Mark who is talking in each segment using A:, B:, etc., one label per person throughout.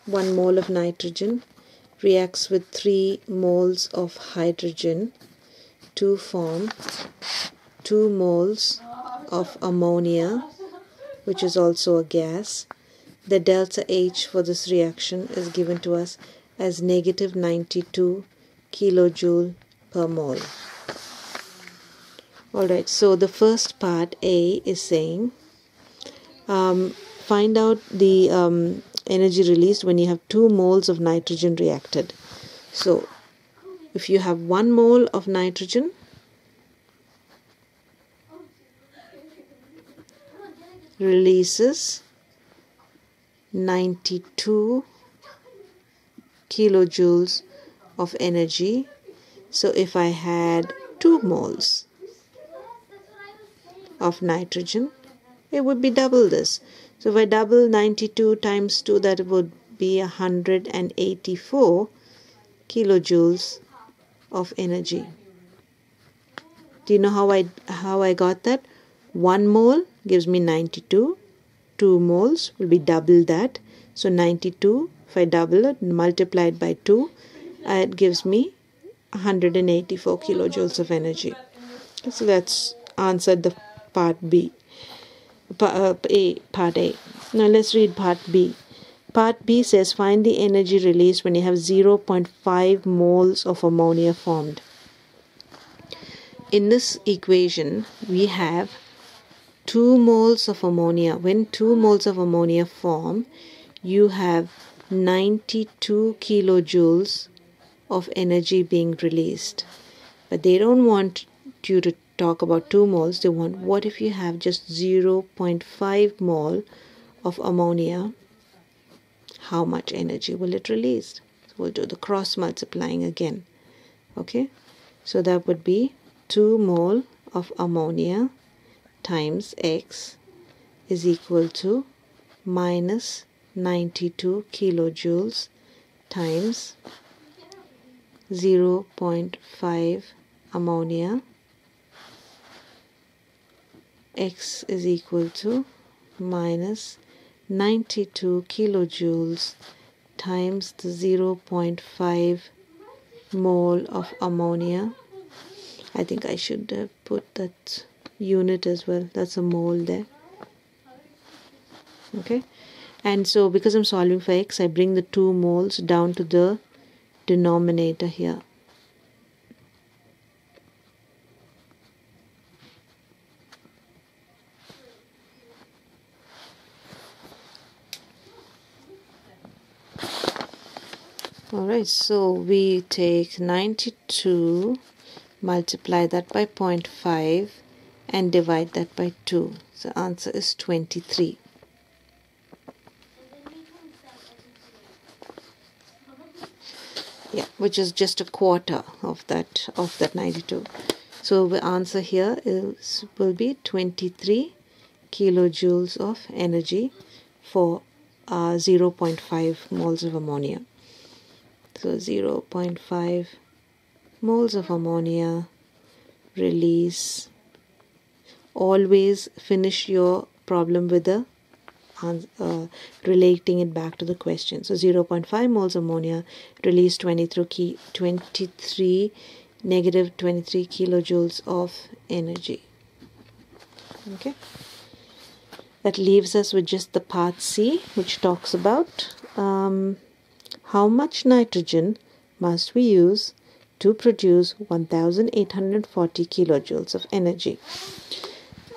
A: 1 mole of nitrogen reacts with 3 moles of hydrogen to form 2 moles of ammonia, which is also a gas. The delta H for this reaction is given to us as negative 92 kilojoule per mole. Alright, so the first part, A, is saying find out the energy released when you have 2 moles of nitrogen reacted. So if you have 1 mole of nitrogen, releases 92 kilojoules of energy. So if I had 2 moles of nitrogen, it would be double this. So if I double 92 times 2, that would be 184 kilojoules of energy. Do you know how I got that? 1 mole gives me 92. 2 moles will be double that. So 92, if I double it, multiply it by 2, it gives me 184 kilojoules of energy. So that's answered the part B. Part A. Now let's read part B. Part B says find the energy released when you have 0.5 moles of ammonia formed. In this equation, we have 2 moles of ammonia. When 2 moles of ammonia form, you have 92 kilojoules of energy being released. But they don't want you to talk about 2 moles. They want, what if you have just 0.5 mole of ammonia? How much energy will it release? So we'll do the cross multiplying again. Okay, so that would be 2 mole of ammonia times X is equal to minus 92 kilojoules times 0.5 ammonia. X is equal to minus 92 kilojoules times the 0.5 mole of ammonia. I think I should have put that unit as well. That's a mole there. Okay, and so because I'm solving for X, I bring the 2 moles down to the denominator here. Alright, so we take 92, multiply that by 0.5 and divide that by 2. So answer is 23. Yeah, which is just a quarter of that 92. So the answer here will be 23 kilojoules of energy for 0.5 moles of ammonia. So 0.5 moles of ammonia release. Always finish your problem with the relating it back to the question. So 0.5 moles ammonia release 23 negative 23 kilojoules of energy. Okay, that leaves us with just the part C, which talks about how much nitrogen must we use to produce 1840 kilojoules of energy.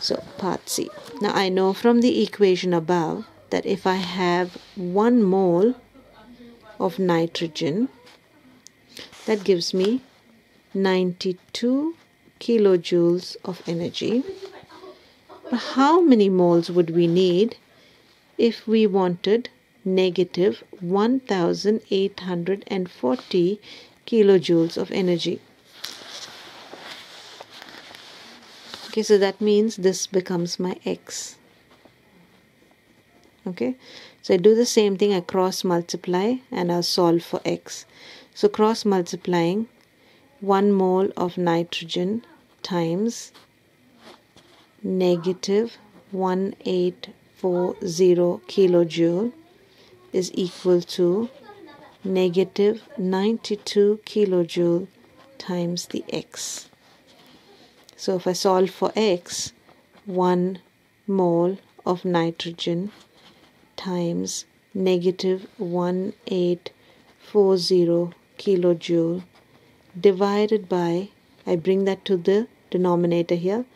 A: So part C. Now I know from the equation above that if I have 1 mole of nitrogen, that gives me 92 kilojoules of energy. But how many moles would we need if we wanted negative 1840 kilojoules of energy? Okay, so that means this becomes my X. Okay, so I do the same thing, I cross multiply and I'll solve for X. So cross multiplying 1 mole of nitrogen times negative 1840 kilojoule is equal to negative 92 kilojoule times the x. So if I solve for x, 1 mole of nitrogen times negative 1840 kilojoule divided by, I bring that to the denominator here,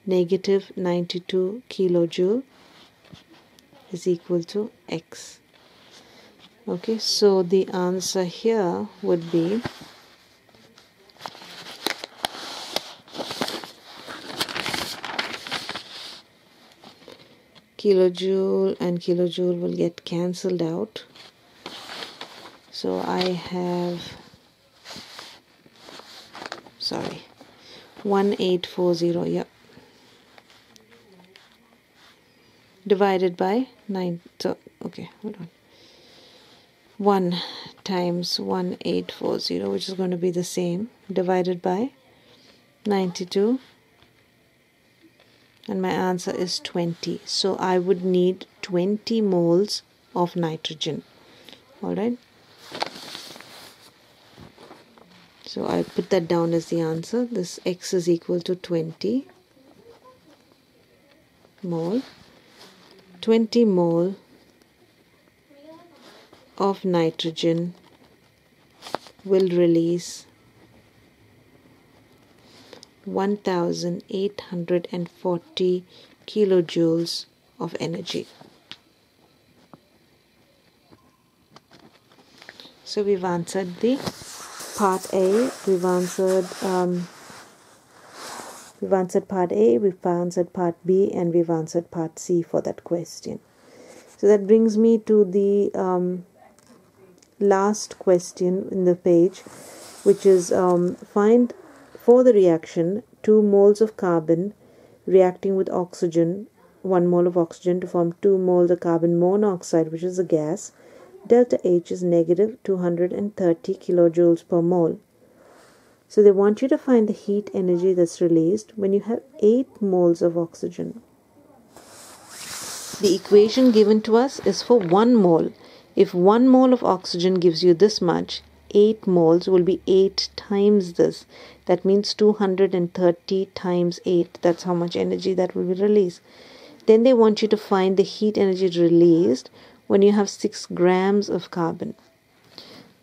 A: negative 92 kilojoule is equal to x. Okay, so the answer here would be kilojoule and kilojoule will get cancelled out. So I have, 1840, yep, divided by 9. So, okay, hold on. 1 times 1840, which is going to be the same, divided by 92. And my answer is 20. So I would need 20 moles of nitrogen. Alright. So I put that down as the answer. This x is equal to 20 mole. 20 mole of nitrogen will release 1840 kilojoules of energy. So we've answered the part A, we've answered part A, we've answered part B, and we've answered part C for that question. So that brings me to the last question in the page, which is find for the reaction 2 moles of carbon reacting with oxygen, 1 mole of oxygen to form 2 moles of carbon monoxide, which is a gas. Delta H is negative 230 kilojoules per mole. So they want you to find the heat energy that's released when you have 8 moles of oxygen. The equation given to us is for 1 mole. If 1 mole of oxygen gives you this much, 8 moles will be 8 times this. That means 230 times 8. That's how much energy that will be released. Then they want you to find the heat energy released when you have 6 grams of carbon.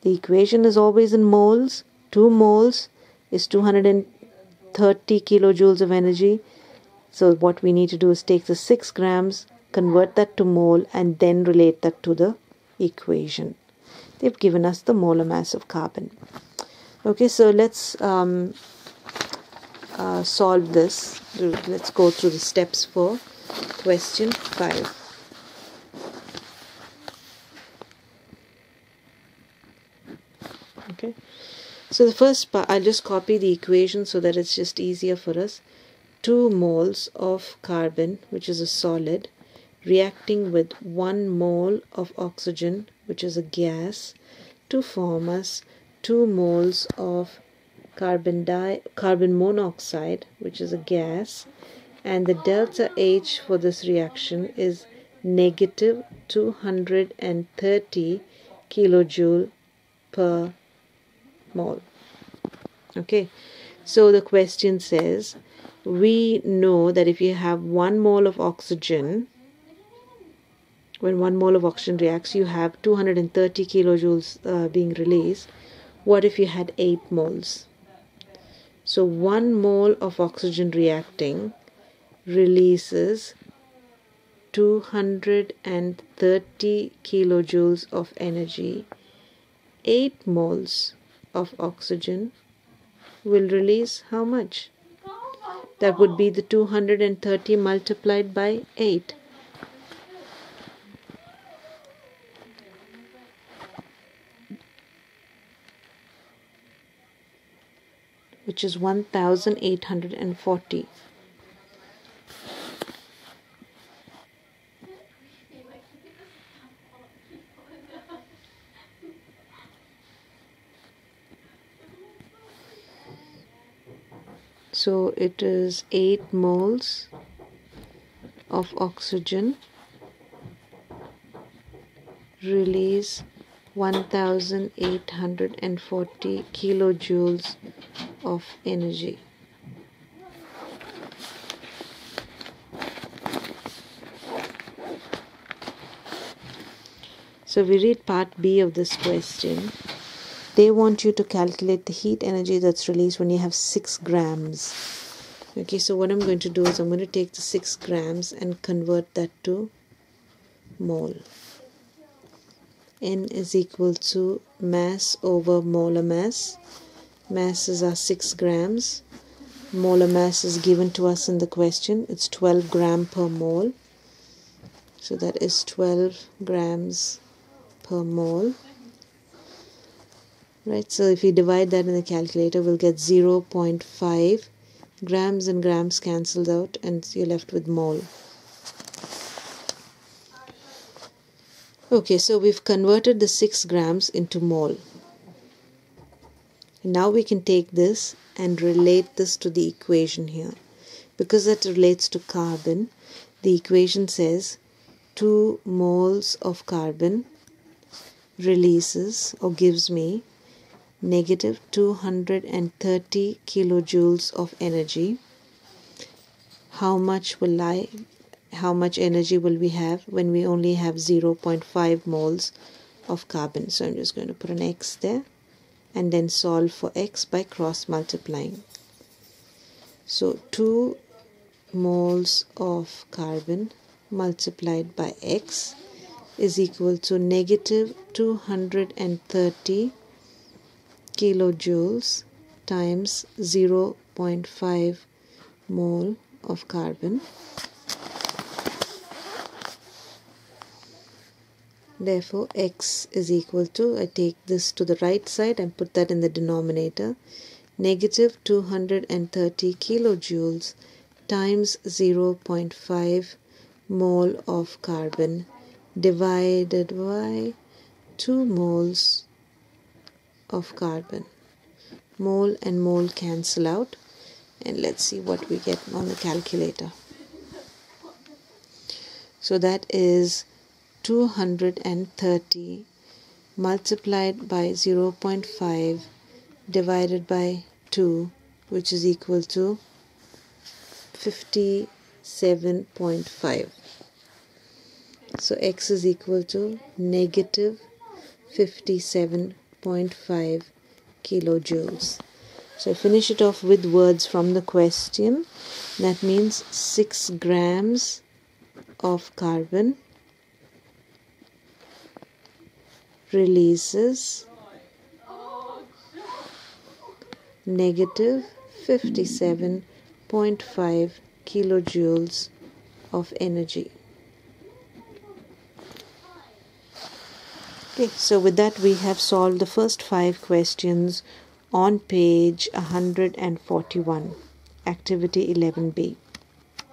A: The equation is always in moles. 2 moles is 230 kilojoules of energy. So what we need to do is take the 6 grams, convert that to mole, and then relate that to the equation. They've given us the molar mass of carbon. Okay, so let's solve this. Let's go through the steps for question 5. Okay, so the first part, I'll just copy the equation so that it's just easier for us. 2 moles of carbon, which is a solid, reacting with 1 mole of oxygen, which is a gas, to form us 2 moles of carbon monoxide, which is a gas, and the delta H for this reaction is negative 230 kilojoule per mole. Okay, so the question says, we know that if you have 1 mole of oxygen, when 1 mole of oxygen reacts, you have 230 kilojoules being released. What if you had 8 moles? So 1 mole of oxygen reacting releases 230 kilojoules of energy. 8 moles of oxygen will release how much? That would be the 230 multiplied by 8. Which is 1840. So it is 8 moles of oxygen release 1840 kilojoules of energy. So we read part B of this question. They want you to calculate the heat energy that's released when you have 6 grams. Okay, so what I'm going to do is I'm going to take the 6 grams and convert that to mole. N is equal to mass over molar mass. Masses are 6 grams. Molar mass is given to us in the question. It's 12 gram per mole. So that is 12 grams per mole. Right, so if we divide that in the calculator, we'll get 0.5. Grams and grams cancelled out, and you're left with mole. Okay, so we've converted the 6 grams into mole. Now we can take this and relate this to the equation here. Because that relates to carbon, the equation says 2 moles of carbon releases or gives me negative 230 kilojoules of energy. How much energy will we have when we only have 0.5 moles of carbon? So I'm just going to put an X there and then solve for X by cross multiplying. So 2 moles of carbon multiplied by X is equal to negative 230 kilojoules times 0.5 mole of carbon. Therefore, X is equal to, I take this to the right side and put that in the denominator, negative 230 kilojoules times 0.5 mole of carbon divided by 2 moles of carbon. Mole and mole cancel out, and let's see what we get on the calculator. So that is 230 multiplied by 0.5 divided by 2, which is equal to 57.5. So X is equal to negative 57.5 kilojoules. So I finish it off with words from the question. That means 6 grams of carbon releases negative 57.5 kilojoules of energy. Okay, so with that we have solved the first 5 questions on page 141, activity 11B.